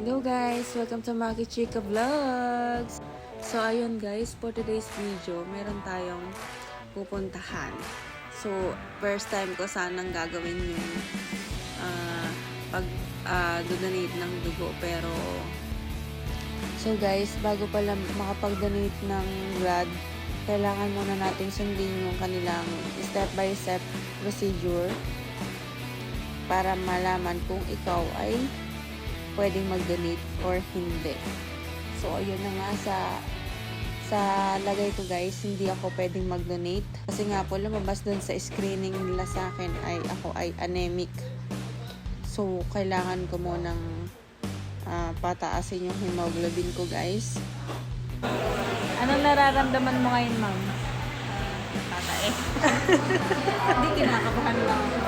Hello guys! Welcome to Maki Chika Vlogs! So ayun guys, for today's video, meron tayong pupuntahan. So first time ko sanang gagawin yung donate ng dugo. Pero so guys, bago pala makapag-donate ng blood, kailangan muna natin sundin yung kanilang step-by-step procedure para malaman kung ikaw ay pwedeng mag-donate or hindi. So, ayun na nga sa lagay ko guys, hindi ako pwedeng mag-donate. Kasi nga po, lumabas dun sa screening nila sa akin ay ako ay anemic. So, kailangan ko munang pataasin yung hemoglobin ko guys. Anong nararamdaman mo ngayon, ma'am? Tatay. Hindi, kinakabahan lang ako.